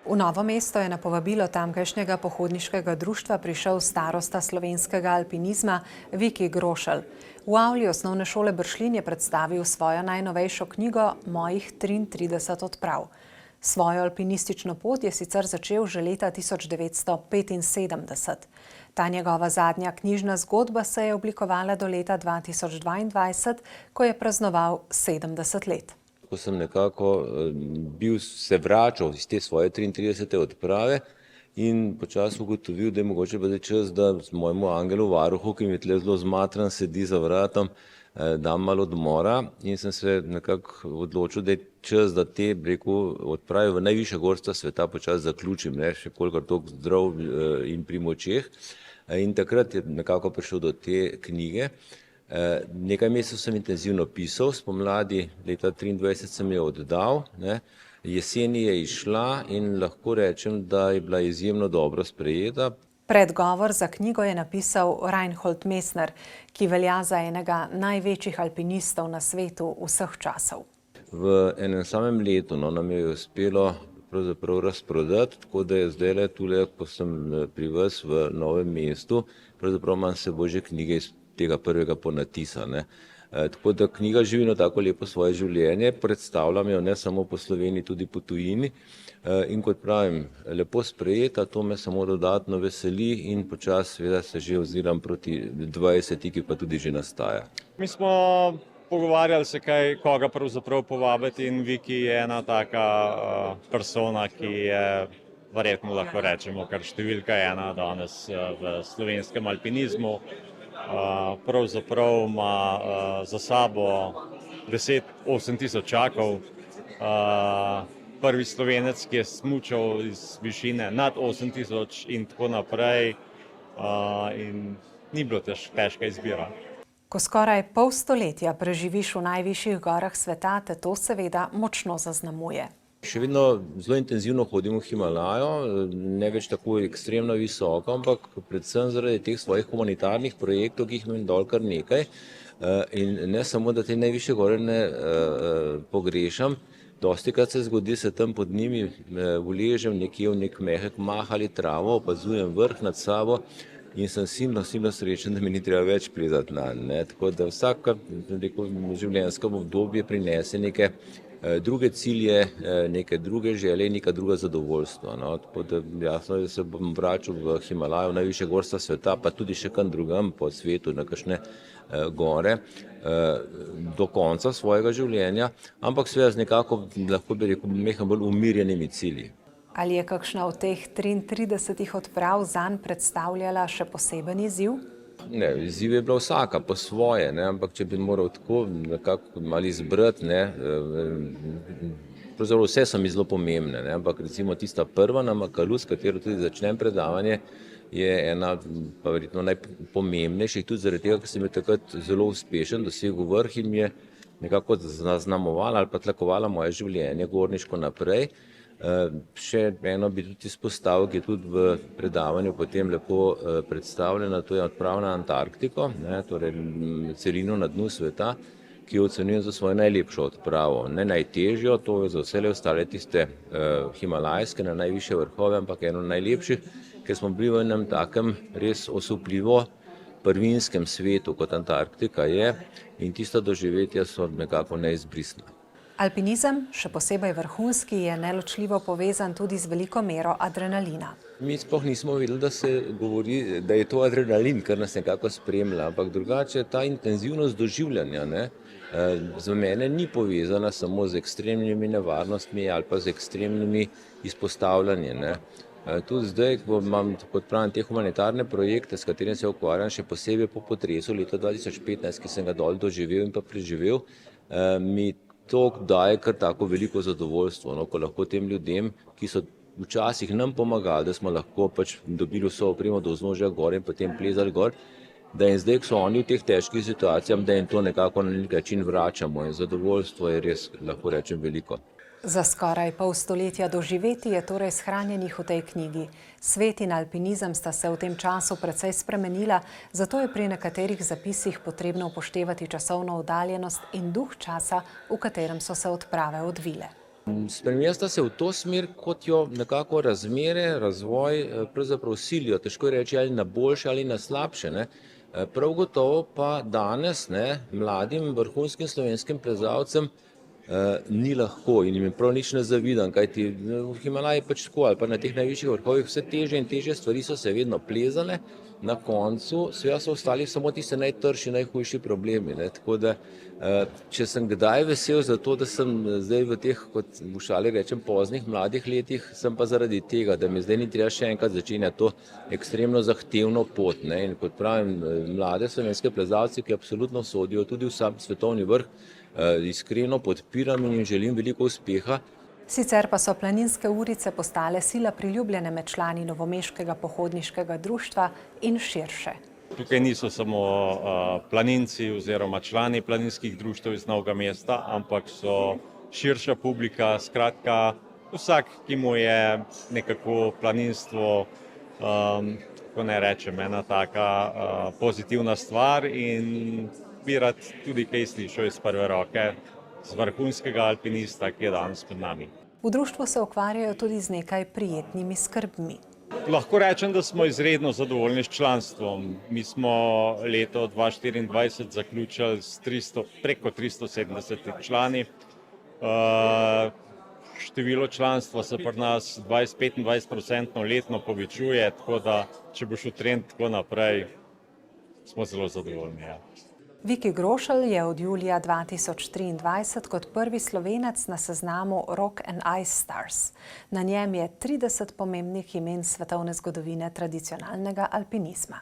V Novo mesto je na povabilo tamkajšnjega pohodniškega društva prišel starosta slovenskega alpinizma Viki Grošelj. V avli osnovne šole Bršljin je predstavil svojo najnovejšo knjigo Mojih 33 odprav. Svojo alpinistično pot je sicer začel že leta 1975. Ta njegova zadnja knjižna zgodba se je oblikovala do leta 2022, ko je praznoval 70 let. Ko sem nekako se vračal iz te svoje 33. odprave in počasi ugotovil, da je mogoče pa čas, da mojemu angelu varuhu, ki mi je tle zelo zmatran, sedi za vratom, dam malo odmora in sem se nekako odločil, da je čas, da te odprave v najvišja gorstva sveta počasi zaključim, še kolikor toliko zdrav in pri močeh. In takrat je nekako prišel do te knjige. Nekaj mesecev sem intenzivno pisal, spomladi leta 2023 sem jo oddal, jeseni je izšla in lahko rečem, da je bila izjemno dobro sprejeta. Predgovor za knjigo je napisal Reinhold Messner, ki velja za enega največjih alpinistov na svetu vseh časov. V enem samem letu nam je uspelo pravzaprav razprodati, tako da je zdaj tule, ko sem pri vas v Novem mestu, pravzaprav imam s seboj že knjige iz tega prvega ponatisa. Tako da knjiga živi eno tako lepo svoje življenje, predstavljam jo ne samo po Sloveniji, tudi po tujini. In kot pravim, lepo sprejeta, to me samo dodatno veseli in počasi seveda se že oziram proti 20, ki pa tudi že nastaja. Mi smo pogovarjali se, koga pravzaprav povabiti, in Viki je ena taka persona, ki je verjetno lahko rečemo kar številka ena danes v slovenskem alpinizmu. Pravzaprav ima za sabo 8 tisočakov. Prvi Slovenec, ki je smučal iz višine nad 8 tisoč in tako naprej. In ni bilo težka izbira. Ko skoraj pol stoletja preživiš v najvišjih gorah sveta, te to seveda močno zaznamuje. Še vedno zelo intenzivno hodim v Himalajo, ne več tako ekstremno visoko, ampak predvsem zaradi teh svojih humanitarnih projektov, ki jih imam dol kar nekaj. In ne samo, da te najvišje gore ne pogrešam, dostikrat se zgodi, se tam pod njimi uležem nekje v nek mehek mah ali travo, opazujem vrh nad sabo in sem silno srečen, da mi ni treba več plezati nanj. Tako da vsaka življenjsko obdobje prinese neke druge cilje, neke druge želje in neka druga zadovoljstva. Tako da jasno je, da se bom vračal v Himalajo, najvišje gorstva sveta, pa tudi še kam drugam po svetu, na kakšne gore, do konca svojega življenja, ampak seveda z nekako, lahko bi rekel, mehko bolj umirjenimi cilji. Ali je kakšna od teh 33 odprav zanj predstavljala še poseben izziv? Ne, izziv je bila vsaka po svoje, ampak če bi moral tako nekako malo izbrati, pravzaprav vse so mi zelo pomembne, ampak recimo tista prva na Makalu, s katero tudi začnem predavanje, je ena pa verjetno najpomembnejših, tudi zaradi tega, ker sem bil takrat zelo uspešen, dosegel vrh in mi je nekako zaznamovala ali pa tlakovala moje življenje gorniško naprej. Še eno bi tudi izpostavil, ki je tudi v predavanju potem lepo predstavljena, to je odprava na Antarktiko, torej celino na dnu sveta, ki jo ocenjujem za svojo najlepšo odpravo. Ne najtežjo, to je za vse ostale tiste himalajske na najvišje vrhove, ampak eno najlepših, ker smo bili v enem takem res osupljivo prvinskem svetu, kot Antarktika je, in tista doživetja so nekako neizbrisna. Alpinizem, še posebej vrhunski, je neločljivo povezan tudi z veliko mero adrenalina. Mi sploh nismo vedeli, da se govori, da je to adrenalin, kar nas nekako spremlja, ampak drugače ta intenzivnost doživljanja za mene ni povezana samo z ekstremnimi nevarnostmi ali pa z ekstremnimi izpostavljanji. Tudi zdaj, ko imam, kot pravim, te humanitarne projekte, s katerim se ukvarjam, še posebej po potresu leta 2015, ki sem ga dol doživel in pa preživel, mi to daje kar tako veliko zadovoljstvo, ko lahko tem ljudem, ki so včasih nam pomagali, da smo lahko dobili vso opremo do vznožja gor in potem plezali gor, da in zdaj, ko so oni v teh težkih situacijah, da jim to nekako na nek način vračamo in zadovoljstvo je res, lahko rečem, veliko. Za skoraj pol stoletja doživeti je torej shranjenih v tej knjigi. Svet in alpinizem sta se v tem času precej spremenila, zato je pri nekaterih zapisih potrebno upoštevati časovno oddaljenost in duh časa, v katerem so se odprave odvile. Spremenjata se v to smer, kot jo nekako razmere, razvoj pravzaprav silijo. Težko je reči ali na boljše ali na slabše, ne. Prav gotovo pa danes, ne, mladim vrhunskim slovenskim plezalcem ni lahko in jim je prav nič ne zavidam, kajti v Himalaji pač tako ali pa na teh najvišjih vrhovih vse težje in težje stvari so se vedno plezale, na koncu seveda so ostali samo tiste najtrši, najhujši problemi, ne. Tako da, če sem kdaj vesel za to, da sem zdaj v teh, kot v šali rečem, poznih mladih letih, sem pa zaradi tega, da mi zdaj ni treba še enkrat začenjati to ekstremno zahtevno pot, ne. In kot pravim, mlade slovenske plezalce, ki absolutno sodijo tudi v sam svetovni vrh, iskreno podpiram in jim želim veliko uspeha. Sicer pa so planinske urice postale sila priljubljene med člani novomeškega pohodniškega društva in širše. Tukaj niso samo planinci oziroma člani planinskih društev iz Novega mesta, ampak so širša publika, skratka vsak, ki mu je nekako planinstvo, ko ne rečem, ena taka pozitivna stvar in bi rad tudi kaj slišal iz prve roke z vrhunskega alpinista, ki je danes pred nami. V društvu se ukvarjajo tudi z nekaj prijetnimi skrbmi. Lahko rečem, da smo izredno zadovoljni s članstvom. Mi smo leto 2024 zaključili s preko 370 člani. Število članstva se pri nas 20-25% letno povečuje, tako da če bo šel trend tako naprej, smo zelo zadovoljni. Ja. Viki Grošelj je od julija 2023 kot prvi Slovenec na seznamu Rock and Ice Stars. Na njem je 30 pomembnih imen svetovne zgodovine tradicionalnega alpinizma.